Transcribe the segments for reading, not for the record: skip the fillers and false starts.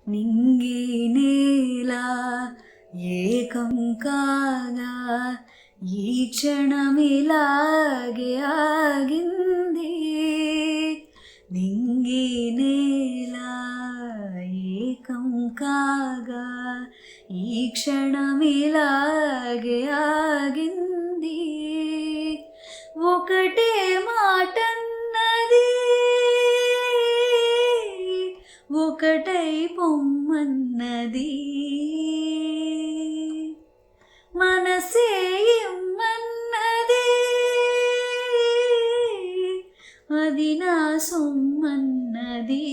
నింగి నేల ఏకం కాగా ఈ క్షణమిలాగే ఆగింది. నింగి నేల ఏకం కాగా ఈ క్షణమిలాగే ఆగింది. ఒకటే మాటన్నది, ఒకటై పొమ్మన్నది. మనసే ఇమ్మన్నది, అది నా సొమ్మన్నది.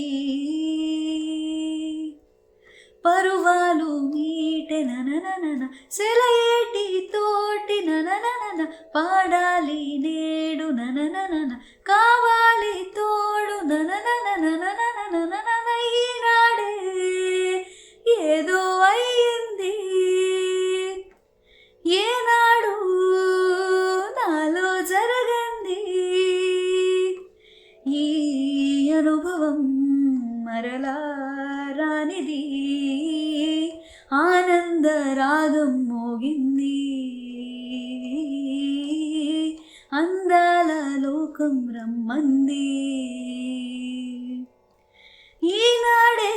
పరువాలు మీటె నననన సెలయేటి తోటి నననన పాడాలి నేడు నననన కావాలి తోడు నననన ఈనాడే ఏదో అయ్యింది. ఏనాడు నాలో జరగంది ఈ అనుభవం మరలా రానిది. ఆనంద రాగం మోగింది, అందాల లోకం రమ్మంది. ఈనాడే